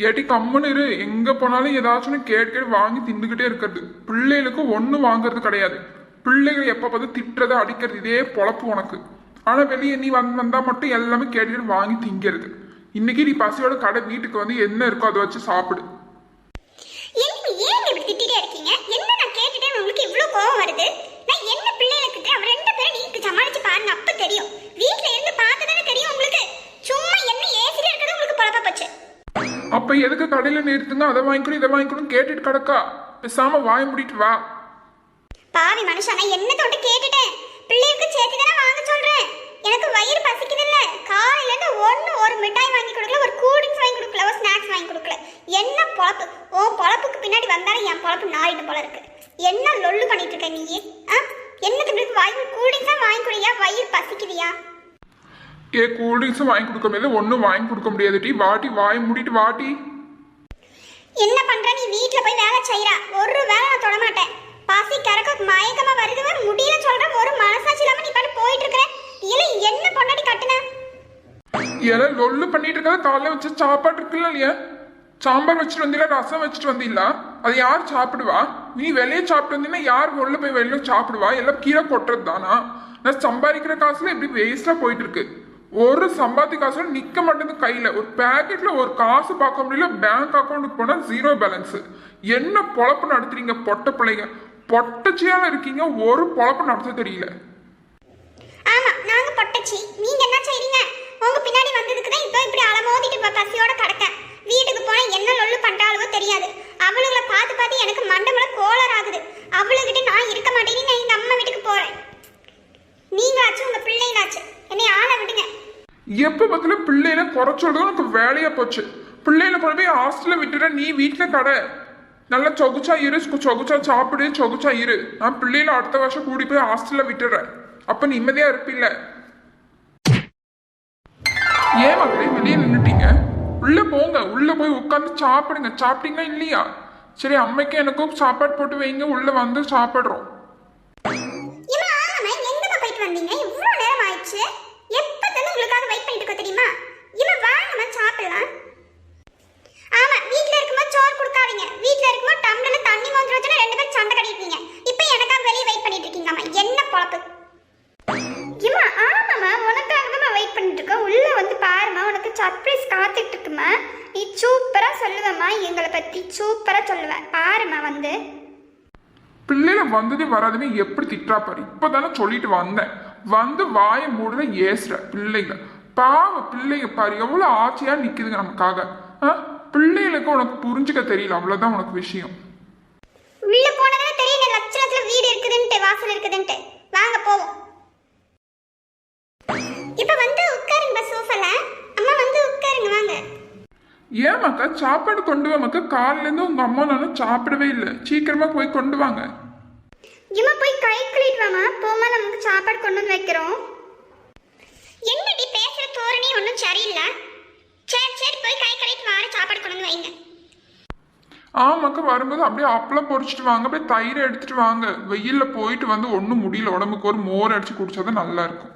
ஏட்டி கம்முன்னு இரு. எங்க போனாலும் ஏதாச்சும் கேட்டு வாங்கி தின்னுக்கிட்டே இருக்கிறது. பிள்ளைகளுக்கு ஒன்றும் வாங்குறது கிடையாது. பிள்ளைகள் எப்ப பார்த்து திட்டுறதை அடிக்கிறது, இதே பொழப்பு உனக்கு. ஆனா வெளியே நீ வந்தா மட்டும் எல்லாமே கேட்டு வாங்கி திங்கிறது. இன்னைக்கு நீ பசியோட கடை வீட்டுக்கு வந்து என்ன இருக்கோ அதை வச்சு சாப்பிடு. அப்ப எதுக்கு கடையில நிறுத்துங்க, அதை வாங்கிக்கணும் இதை வாங்கிக்கணும் கேட்டுட்டு கிடக்கா? பேசாம வாய முடிட்டு வா. பாவி மனுஷன், நான் என்ன தொட்டு கேட்டுட்டேன். பிள்ளைகளுக்கு சேர்த்து தானே வாங்க சொல்றேன். எனக்கு வயிறு பசிக்குது இல்ல. காலையில இருந்து ஒரு மிட்டாய் வாங்கி கொடுக்கல, ஒரு கூல் ட்ரிங்க்ஸ் வாங்கி கொடுக்கல, ஒரு ஸ்நாக்ஸ் வாங்கி கொடுக்கல. என்ன பொழப்பு? உன் பொழப்புக்கு பின்னாடி வந்தாலும் என் பொழப்பு நாயிட்டு போல இருக்கு. என்ன லொல்லு பண்ணிட்டு இருக்க நீ? என்ன திங்களுக்கு வாங்கி கூல் ட்ரிங்க்ஸா வாங்கி குடியா? வயிறு பசிக்குதியா? கூல் ட்ரிங்க்ஸ் வாங்கி கொடுக்க முடியாது, ஒன்னும் வாங்கி கொடுக்க முடியாது. டி வாட்டி வாய மூடிட்டு வாட்டி. என்ன பண்ற நீ? வீட்டுல போய் வேலை செய்யறா. ஒரு வேலை நான் தொட மாட்டேன். பசி கறக்க மயக்கமா வருது, முடியல சொல்ற. ஒரு மனசாட்சி இல்லாம நீ பாட்டு போயிட்டு இருக்கிற. இல்ல என்ன பொண்டாட்டி கட்டுன? ஏல லொல்லு பண்ணிட்டு இருக்கா? காலைல வச்ச சாப்பாடு இருக்குல்ல இல்லையா? சாம்பார் வச்சுட்டு வந்தீங்களா, ரசம் வச்சுட்டு வந்தீங்களா? அது யார் சாப்பிடுவா? நீ வெளியே சாப்பிட்டு வந்தீங்கன்னா யார் உள்ள போய் வெளியே சாப்பிடுவா? எல்லாம் கீழே கொட்டுறது தானா? நான் சம்பாதிக்கிற காசுல இப்படி வேஸ்டா போயிட்டு இருக்கு. ஒரு சம்பாதி காசுல நிக்க மாட்டேங்குது கையில. ஒரு பேக்கெட்ல ஒரு காசு பார்க்க முடியல. பேங்க் அக்கௌண்ட்டுக்கு போனா 0 பேலன்ஸ். என்ன பொழப்பு நடத்துறீங்க பொட்ட பிள்ளைங்க? பொட்டச்சியால இருக்கீங்க, ஒரு பொழப்பு நடத்த தெரியல. ஆமா, நாங்க பொட்டச்சி. நீங்க என்ன செய்றீங்க? உங்க பின்னாடி வந்ததுக்கு தான் இப்போ இப்படி அலமோதிட்டு பசியோட கிடக்கேன். வீட்டுக்கு போனா என்ன லொல்லு பண்றாளோ தெரியாது. அவளுகளை பார்த்து பார்த்து எனக்கு மண்டமல கோளர் ஆகுது. அவளுகிட்ட நான் இருக்க மாட்டேன்னு நான் எங்க அம்மா வீட்டுக்கு போறேன். நீங்களாச்சும் உங்க பிள்ளைங்களாச்சு என்னை ஆள விடுங்க. எப்ப பத்தில பிள்ளைல குறைச்சோடு உனக்கு வேலையா போச்சு. பிள்ளைல கொண்டு போய் ஹாஸ்டல்ல விட்டுற, நீ வீட்டுல கடை நல்லா சொகுச்சா இரு, சொகுச்சா சாப்பிடு, சொகுச்சா இரு. நான் பிள்ளைல அடுத்த வருஷம் கூடி போய் ஹாஸ்டல்ல விட்டுறேன். அப்ப நிம்மதியா இருப்பில்ல. ஏன் மக்களே வெளியே நின்றுட்டீங்க? உள்ள போங்க, உள்ள போய் உட்காந்து சாப்பிடுங்க. சாப்பிட்டீங்களா இல்லையா? சரி, அம்மைக்கு எனக்கும் சாப்பாடு போட்டு வைங்க, உள்ள வந்து சாப்பிடுறோம். ஆமா, வீட்ல இருக்கும்போது சோறு கொடுக்காதீங்க. வீட்ல இருக்கும்போது டம்ளர்ல தண்ணி மொந்து வச்சா ரெண்டு பேரும் சண்டை கட்டிட்டீங்க. இப்போ எனக்கா வெளிய வெயிட் பண்ணிட்டு இருக்கீங்கம்மா. என்ன பொழப்பு? இம்மா ஆமாம்மா, உனக்காக தான் வெயிட் பண்ணிட்டு இருக்கேன். உள்ள வந்து பாருமா, உனக்கு சர்ப்ரைஸ் காத்துட்டு இருக்குமா. நீ சூப்பரா சொல்லுவம்மா, எங்களை பத்தி சூப்பரா சொல்லுவேன். பாருமா வந்து. பிள்ளைல வந்ததே வராதுன்னு எப்படி திட்டா பாரு. இப்பதானே சொல்லிட்டு வந்தேன். வந்து வாய மூடுத ஏசுற பிள்ளைங்க. பாவ பிள்ளைங்க பாரு, எவ்வளவு ஆசையா நிக்குதுங்க நமக்காக. பிள்ளைகளுக்கு உனக்கு புரிஞ்சுக்க தெரியல, அவ்வளவுதான் உனக்கு விஷயம். உள்ள போனதே தெரியல, லட்சணத்துல வீடு இருக்குதுன்ட்டு, வாசல் இருக்குதுன்ட்டு. வாங்க போவோம். இப்ப வந்து உட்காருங்க சோஃபால. அம்மா வந்து உட்காருங்க வாங்க. ஏன் மக்கா சாப்பாடு கொண்டு வா மக்கா. காலையில இருந்து உங்க அம்மா நானும் சாப்பிடவே இல்லை. சீக்கிரமா போய் கொண்டு வாங்க. இம்மா போய் கை கழுவிட்டு வாமா. போமா, நமக்கு சாப்பாடு கொண்டு வந்து வைக்கிறோம். என்னடி பேசுற தோரணி ஒன்றும் சரியில்லை. சரி சரி, போய் கை கழுவிட்டு வார, சாப்பாடு கொண்டு வந்து வைங்க. ஆமாக்கா, வரும்போது அப்படியே அப்பளம் பொரிச்சிட்டு வாங்க, அப்படியே தயிர் எடுத்துட்டு வாங்க. வெயில்ல போயிட்டு வந்து ஒன்றும் முடியல. உடம்புக்கு ஒரு மோர் அடிச்சு குடிச்சாதான் நல்லா இருக்கும்.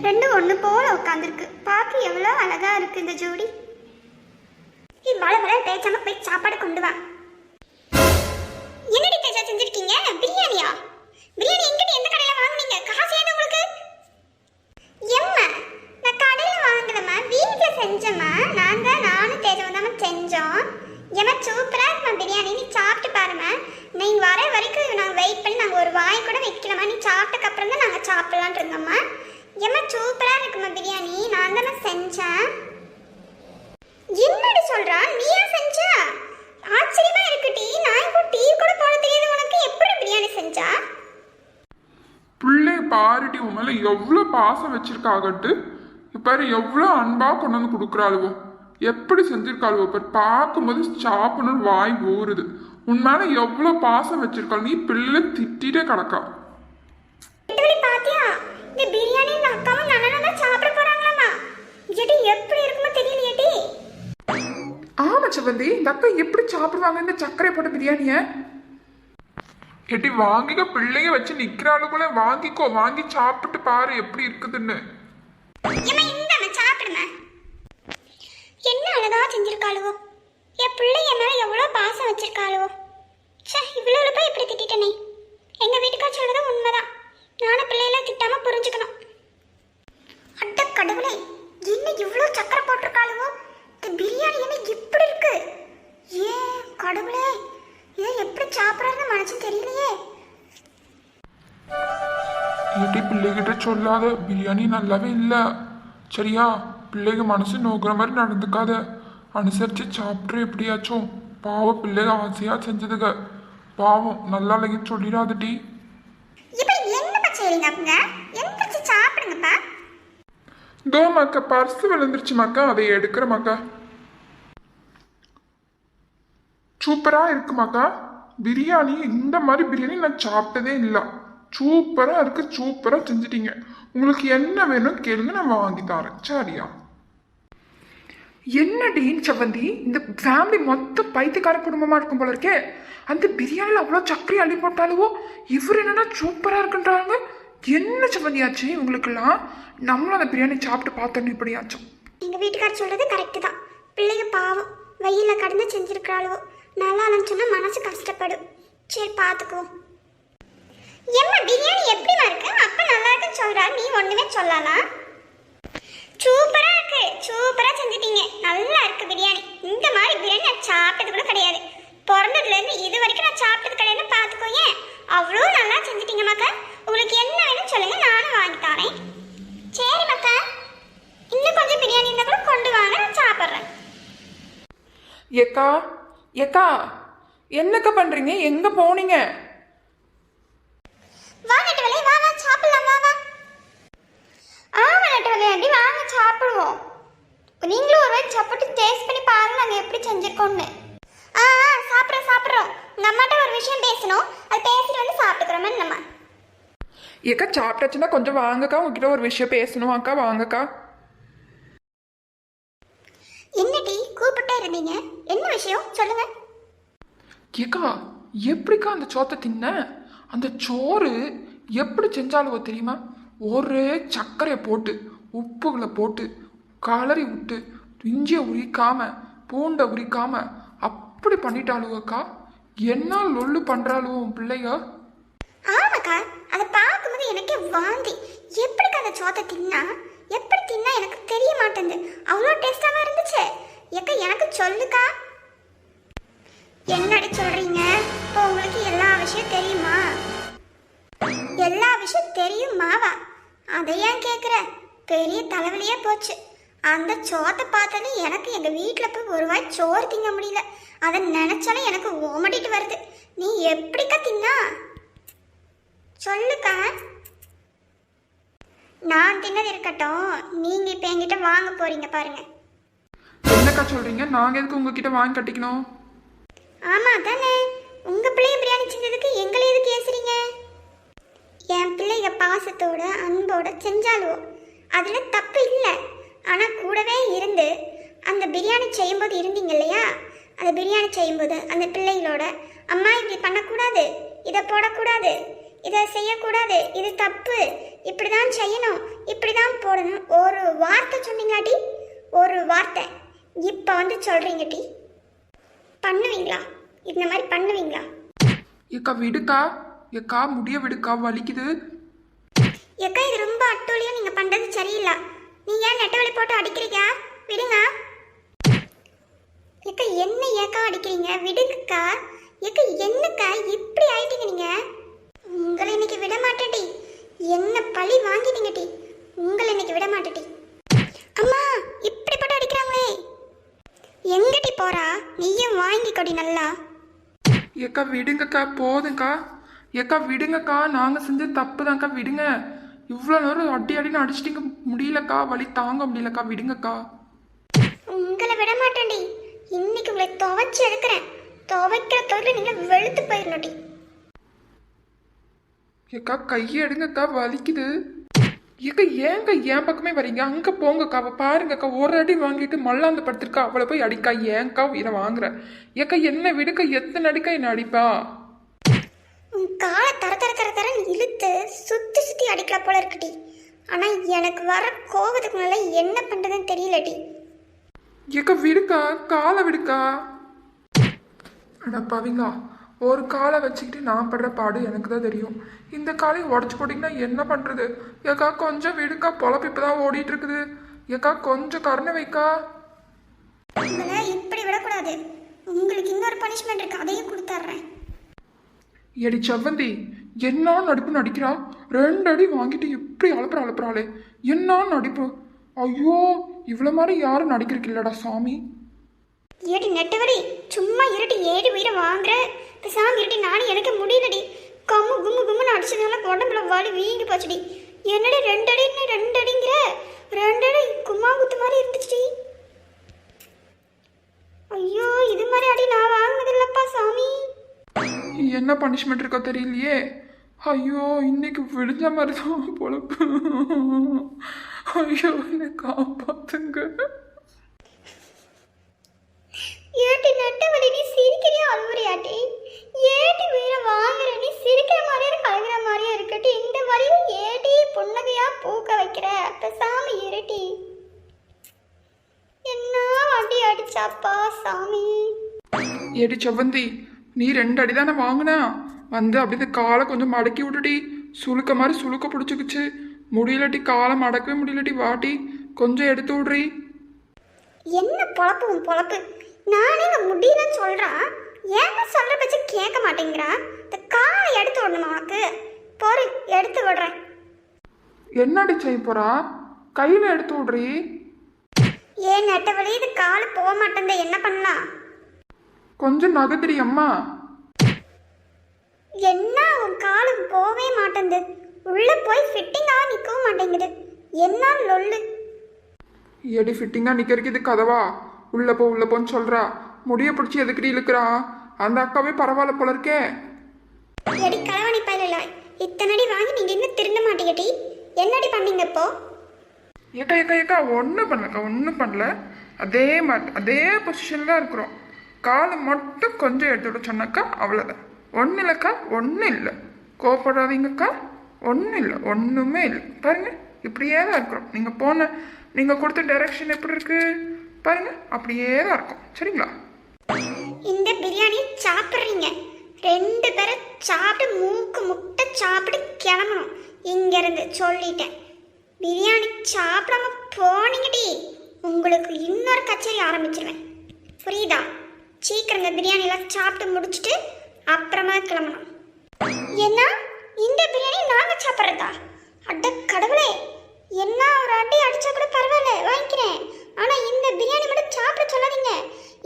ரெண்டும் ஒன்று போல உட்காந்துருக்கு. பார்க்க எவ்வளோ அழகா இருக்கு இந்த ஜோடி. இவ்வளவு பேச்சாம போய் சாப்பாடு கொண்டு வா. என்னடி தேஜா செஞ்சிருக்கீங்க? பிரியாணியா? பிரியாணி எங்கிட்ட எந்த கடையில வாங்குனீங்க? காசு ஏது உங்களுக்கு? எம்மா, நான் கடையில வாங்கலம்மா, வீட்டுல செஞ்சம்மா. நானும் தேஜாவும் தான் செஞ்சோம். ஏமா சூப்பரா இருக்குமா பிரியாணி. நீ சாப்பிட்டு பாருமா. நீங்க வர வரைக்கும் நாங்கள் வெயிட் பண்ணி நாங்கள் ஒரு வாய் கூட வைக்கலாமா. நீ சாப்பிட்டக்கு அப்புறம் தான் நாங்கள் சாப்பிடலான் இருந்தோம்மா. ஏமா சூப்பரா இருக்குமா பிரியாணி. நான் தானே செஞ்சேன். என்னடி சொல்றா? நீயா செஞ்சா? ஆச்சரியமா இருக்குடி. நான் இப்போ டீ கூட போட தெரியாது உனக்கு. எப்படி பிரியாணி செஞ்சா? பிள்ளை பாருடி, உன் மேல எவ்வளவு பாசம் வச்சிருக்காகட்டு. பாரு எவ்வளவு அன்பா கொண்டு வந்து கொடுக்குறாளுவோ, எப்படி செஞ்சிருக்காளுவோ பாரு. பார்க்கும்போது சாப்பிடணும்னு வாய் ஊறுது. உன் மேல எவ்வளவு பாசம் வச்சிருக்காள். நீ பிள்ளை திட்டிட்டே கிடக்கா. பாத்தியா, இந்த பிரியாணி இந்த அக்காவும் நானும் தான் சாப்பிட போறாங்களாமா. எடி எப்படி இருக்குமோ தெரியலையேடி. ஆமா செவந்தி, இந்த அக்கா எப்படி சாப்பிடுவாங்க இந்த சர்க்கரை போட்ட பிரியாணிய? எட்டி வாங்கிக்க. பிள்ளைய வச்சு நிக்கிறாளுக்குள்ள வாங்கிக்கோ. வாங்கி சாப்பிட்டு பாரு எப்படி இருக்குதுன்னு. என்ன அழகா செஞ்சிருக்காளுவோ. என் பிள்ளை என் மேல எவ்வளோ பாசம் வச்சிருக்காளுவோ. சே, இவ்வளோ போய் இப்படி திட்டனே. எங்க வீட்டுக்கார் சொல்றதும் உண்மைதான். நானும் பிள்ளையெல்லாம் திட்டாம புரிஞ்சுக்கணும். அட கடவுளே, என்ன இவ்வளோ சக்கரை போட்டிருக்காளுவோ. இந்த பிரியாணி என்ன இப்படி இருக்கு? ஏன் கடவுளே, இதை எப்படி சாப்பிட்றதுன்னு மனசு தெரியலையே. ஏட்டி பிள்ளைகிட்ட சொல்லாத, பிரியாணி நல்லாவே இல்லை சரியா? பிள்ளைங்க மனசு நோக்கிற மாதிரி நடந்துக்காத, அனுசரித்து சாப்பிட்ரு எப்படியாச்சும். பாவம் பிள்ளைங்க ஆசையாக செஞ்சதுங்க, பாவம் நல்லா இல்லைன்னு சொல்லிடாதடி. தோ மக்கா, பர்ஸ் விழுந்துருச்சு மக்கா, அதை எடுக்கிற மக்கா. சூப்பராக இருக்கு மக்கா பிரியாணி. இந்த மாதிரி பிரியாணி நான் சாப்பிட்டதே இல்லை. சூப்பராக இருக்கு, சூப்பராக செஞ்சிட்டீங்க. உங்களுக்கு என்ன வேணும் கேளுங்க, நான் வாங்கி தரேன் சரியா? என்னடின்னு செவ்வந்தி, இந்த ஃபேமிலி மொத்தம் பைத்தியக்கார குடும்பமாக இருக்கும் போல இருக்கே. அந்த பிரியாணியில் அவ்வளோ சக்கரை அள்ளி போட்டாலுவோ இவர் என்னன்னா சூப்பராக இருக்குன்றாங்க. என்ன செவ்வந்தி ஆச்சு உங்களுக்குலாம்? நம்மளும் அந்த பிரியாணி சாப்பிட்டு பார்த்தோன்னு இப்படியாச்சும். எங்கள் வீட்டுக்காரர் சொல்கிறது கரெக்டு தான். பிள்ளைங்க பாவம் வெயிலில் கடந்து செஞ்சுருக்கிறாளுவோ. நல்லா இல்லைன்னு சொன்னால் மனசு கஷ்டப்படும். சரி பார்த்துக்குவோம். எம்மா பிரியாணி எப்படிமா இருக்கு? அப்பா நல்லா இருக்குன்னு சொல்கிறாரு, நீ ஒன்றுமே சொல்லலாம். சூப்பராக இருக்கு, சூப்பராக செஞ்சுட்டீங்க. நல்லா இருக்கு பிரியாணி. இந்த மாதிரி பிரியாணி நான் சாப்பிட்டது கூட கிடையாது. பிறந்ததுலேருந்து இது வரைக்கும் நான் சாப்பிட்டது கிடையாதுன்னு பார்த்துக்கோங்க. அவ்வளோ நல்லா செஞ்சுட்டீங்க மக்கா. உங்களுக்கு என்ன வேணும்னு சொல்லுங்கள், நானும் வாங்கி தரேன். சரி மக்கா, இன்னும் கொஞ்சம் பிரியாணி இருந்தால் கூட கொண்டு வாங்க, நான் சாப்பிட்றேன். ஏக்கா ஏக்கா, என்னக்கா பண்ணுறீங்க? எங்கே போனீங்க? வா நெட்டவள்ளி, வா வா சாப்பிடலாம், வா வா. ஆமா நெட்டவள்ளி ஆண்டி, வாங்க சாப்பிடுவோம். நீங்களும் ஒரு வாட்டி சாப்பிட்டு டேஸ்ட் பண்ணி பாருங்க நாங்கள் எப்படி செஞ்சுருக்கோம்னு. சாப்பிட்றோம். உங்கள் அம்மாட்ட ஒரு விஷயம் பேசணும், அது பேசிட்டு வந்து சாப்பிட்டுக்கிறோமே நம்ம. ஏக்கா சாப்பிட்டாச்சுன்னா கொஞ்சம் வாங்கக்கா, உங்ககிட்ட ஒரு விஷயம் பேசணும் அக்கா, வாங்கக்கா. என்ன டீ கூப்பிட்டே இருந்தீங்க? என்ன விஷயம் சொல்லுங்க. ஏக்கா எப்படிக்கா அந்த சோத்தை தின்ன? அந்த சோறு எப்படி செஞ்சாலுவோ தெரியுமா? ஒரு சர்க்கரையை போட்டு உப்புகளை போட்டு கலரி விட்டு இஞ்சியை உரிக்காம பூண்டை உரிக்காம அப்படி பண்ணிட்டாளுவக்கா. என்ன லொல்லு பண்றாளுவோ பிள்ளைங்க. ஆமாக்கா, அதை பார்க்கும்போது எனக்கே வாந்தி. எப்படிக்கா அந்த சோத்தை தின்னா? எப்படி தின்னா எனக்கு தெரிய மாட்டேங்குது. அவ்வளோ டேஸ்டாக இருந்துச்சு. ஏக்கா எனக்கு சொல்லுக்கா. என்னடி சொல்றீங்க? இப்போ உங்களுக்கு எல்லா விஷயம் தெரியுமா? எல்லா விஷயம் தெரியுமாவா? அதை ஏன் கேட்குற? பெரிய தலைவலியே போச்சு. அந்த சோத்தை பார்த்தது எனக்கு எங்கள் வீட்டில் போய் ஒரு வாய் சோறு திங்க முடியல. அதை நினச்சாலும் எனக்கு ஓமடிட்டு வருது. நீ எப்படிக்கா தின்னா சொல்லுக்கா. நான் தின்னது இருக்கட்டும், நீங்கள் இப்போ என்கிட்ட வாங்க போறீங்க பாருங்க. என்னக்கா சொல்றீங்க? நாங்கள் எதுக்கு உங்ககிட்ட வாங்கி கட்டிக்கணும்? ஆமாம் தானே, உங்கள் பிள்ளைய பிரியாணி செஞ்சதுக்கு எங்களை எதுக்கு ஏசுறீங்க? என் பிள்ளைங்க பாசத்தோட அன்போட செஞ்சாலுவோ அதில் தப்பு இல்லை. ஆனால் கூடவே இருந்து அந்த பிரியாணி செய்யும்போது இருந்தீங்க இல்லையா? அந்த பிரியாணி செய்யும்போது அந்த பிள்ளைகளோட அம்மா இப்படி பண்ணக்கூடாது, இதை போடக்கூடாது, இதை செய்யக்கூடாது, இது தப்பு, இப்படி தான் செய்யணும், இப்படி தான் போடணும், ஒரு வார்த்தை சொன்னீங்களாட்டி? ஒரு வார்த்தை இப்போ வந்து சொல்கிறீங்க டி. பண்ணுவீங்களா? இந்த மாதிரி பண்ணுவீங்களா? ஏக்கா விடுக்கா, ஏக்கா முடிய விடுக்கா, வலிக்குது. ஏக்கா இது ரொம்ப அட்டூழியம், நீங்கள் பண்ணுறது சரியில்லை. நீ ஏன் நெட்டவழி போட்டு அடிக்கிறீங்க? விடுங்க. ஏக்கா என்ன ஏக்கா அடிக்கிறீங்க? விடுங்கக்கா. ஏக்கா என்னக்கா இப்படி ஆயிட்டீங்க நீங்க? உங்களை இன்னைக்கு விட மாட்டேடி. என்ன பழி வாங்கிட்டீங்க டி. உங்களை இன்னைக்கு விட மாட்டேடி. அம்மா இப்படி போட்டு அடிக்கிறாங்களே, எங்கடி போறா? நீயும் வாங்கிக்கொடி நல்லா. ஏக்கா விடுங்கக்கா, போதுங்கக்கா. ஏக்கா விடுங்கக்கா, நாங்கள் செஞ்ச தப்பு தான்க்கா, விடுங்க. இவ்வளோ நேரம் அடி அடின்னு அடிச்சிட்டிங்க, முடியலக்கா, வலி தாங்க முடியலக்கா, விடுங்கக்கா. உங்களை விட மாட்டேன்டி. இன்னைக்கு உங்களை துவைச்சு எடுக்கிறேன். துவைக்கிற தொழில் நீங்க வெளுத்து போயிடணும்டி. ஏக்கா கையை எடுங்கக்கா, வலிக்குது. ஏக்கா ஏங்க என் பக்கமே வரீங்க? அங்கே போங்கக்கா, அவள் பாருங்கக்கா, ஒரு அடி வாங்கிட்டு மல்லாந்து படுத்திருக்கா, அவளை போய் அடிக்கா. ஏங்கா இதை வாங்குற? ஏக்கா என்ன விடுக்கா, எத்தனை அடிக்கா என்ன அடிப்பா? உன் காலை தர தர தர தரன்னு இழுத்து சுத்தி சுத்தி அடிக்கல போல இருக்குடி. ஆனா எனக்கு வர கோபத்துக்கு முன்னால என்ன பண்றதுன்னு தெரியலடி. ஏக்கா விடுக்கா, காலை விடுக்கா. அட பாவிங்களா, ஒரு காலை வச்சுக்கிட்டு நான் படுற பாடு எனக்கு தான் தெரியும். இந்த காலையை உடச்சி போட்டிங்கன்னா என்ன பண்ணுறது? ஏக்கா கொஞ்சம் விடுக்கா, பொழப்பு இப்போ தான் ஓடிட்டு இருக்குது. ஏக்கா கொஞ்சம் கருணை வைக்கா. உங்களை இப்படி விடக்கூடாது. உங்களுக்கு இன்னொரு பனிஷ்மெண்ட் இருக்கு, அதையும் கொடுத்துட்றேன். எடி செவ்வந்தி, என்ன நடிப்பு நடிக்கிறா? 2 அடி வாங்கிட்டு இப்படி அலப்புறாளே, என்ன நடிப்பு! ஐயோ, இவ்வளோ மாதிரி யாரும் நடிக்கிறதுக்கு இல்லடா சாமி. ஏடி நெட்டவடி, சும்மா இருட்டி ஏடி உயிரை வாங்குற. சாமி இருட்டி, நானும் எனக்கு முடியலடி. கம்மு கும்மு கும்முன்னு அடிச்சதுனால உடம்புல வலி வீங்கி போச்சுடி. என்னடி 2 அடின்னு 2 அடிங்கிற? 2 அடி கும்மா குத்து மாதிரி இருந்துச்சுடி. ஐயோ, இது மாதிரி அடி நான் வாங்கினது இல்லப்பா சாமி. என்ன பனிஷ்மெண்ட் இருக்கோ தெரியலையே. ஐயோ, இன்னைக்கு விடிஞ்ச மாதிரி தான் பொழப்பு. ஐயோ, என்னை காப்பாத்துங்க. ஏட்டி நெட்டவடி, நீ சிரிக்கிறியா அழுவுறியாட்டி? ஏட்டி உயிரை வாங்குற? நீ சிரிக்கிற மாதிரியே இருக்கு, அழுகிற மாதிரியே இருக்கட்டி. இந்த வழியில ஏட்டி புன்னகையா பூக்க வைக்கிற? சாமி இருட்டி. என்ன அடி அடிச்சாப்பா சாமி. எடி செவ்வந்தி, நீ 2 அடி தானே வாங்கினா? வந்து அப்படியே காலை கொஞ்சம் மடக்கி விட்டுடி. சுளுக்க மாதிரி சுளுக்க பிடிச்சிக்குச்சு. முடியலட்டி, காலை மடக்கவே முடியலட்டி. வாட்டி கொஞ்சம் எடுத்து விட்றி. என்ன பொழப்பு உன் பொழப்பு? நானே இங்க முடியலன்னு சொல்றான், ஏன் சொல்ற பட்ச கேட்க மாட்டேங்கிறான். இந்த காலை எடுத்து விடணுமா உனக்கு? பொறு, எடுத்து விடுறேன். என்னடி செய்ய போறா? கையில எடுத்து விட்றி. ஏன் நெட்டவழி, இது காலை போக மாட்டேன், என்ன பண்ணலாம்? கொஞ்சம் நகர்த்திரி அம்மா. என்ன உன் காலு போவே மாட்டேங்குது, உள்ள போய் ஃபிட்டிங்கா நிற்கவும் மாட்டேங்குது. என்ன லொல்லு? எடி ஃபிட்டிங்கா நிக்கிறதுக்கு இது கதவா? உள்ள போன்னு சொல்றா. முடிய பிடிச்சி எதுக்கடி இழுக்கிறா? அந்த அக்காவே பரவாயில்ல போல இருக்கே. எடி கலவணி பயில, இத்தனடி வாங்கி நீங்க இன்னும் திருந்த மாட்டீங்கடி. என்னடி பண்ணீங்க இப்போ? ஏக்கா ஒன்றும் பண்ணல. அதே மாதிரி அதே பொசிஷன்ல தான் இருக்கிறோம். காலை மட்டும் கொஞ்சம் எடுத்து விட சொன்னாக்கா அவ்வளோதான். ஒன்றும் இல்லைக்கா, ஒன்றும் இல்லை. கோவப்படாதீங்கக்கா, ஒன்றும் இல்லை, ஒன்றுமே இல்லை. பாருங்க, இப்படியே தான் இருக்கிறோம். நீங்கள் கொடுத்த டைரக்ஷன் எப்படி இருக்கு பாருங்க, அப்படியே தான் இருக்கும். சரிங்களா? இந்த பிரியாணி சாப்பிட்றீங்க 2 பேரும் சாப்பிட்டு மூக்கு முட்டை சாப்பிட்டு கிளம்பணும் இங்கேருந்து, சொல்லிட்டேன். பிரியாணி சாப்பிடாம போனீங்கடி, உங்களுக்கு இன்னொரு கச்சேரி ஆரம்பிச்சிருவேன். புரியுதா? சீக்கிரம் இந்த பிரியாணிலாம் சாப்பிட்டு முடிச்சுட்டு அப்புறமா கிளம்பணும். என்ன இந்த பிரியாணி நாங்கள் சாப்பிட்றதா? அட கடவுளே, என்ன ஒரு அடி அடிச்சா கூட பரவாயில்ல, வாங்கிக்கிறேன். ஆனால் இந்த பிரியாணி மட்டும் சாப்பிட சொல்லாதீங்க.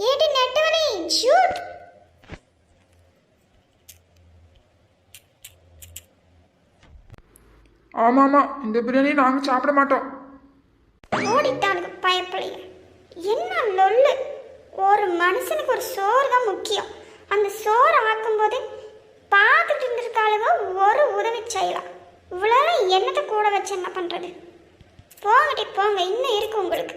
ஏடி நெட்டவலி, ஷூட். ஆமாம், இந்த பிரியாணி நாங்கள் சாப்பிட மாட்டோம். ஓடிட்டானுங்க பயப்பிள்ளைங்க. என்ன லொல்லு? ஒரு மனுஷனுக்கு ஒரு சோறு தான் முக்கியம். அந்த சோறு ஆக்கும்போது பார்த்துட்டு இருந்திருக்காளுங்க, ஒரு உதவி செய்யலாம். இவ்வளோ என்னத்தை கூட வச்சு என்ன பண்ணுறது? போங்கட்டி போங்க, இன்னும் இருக்கு உங்களுக்கு.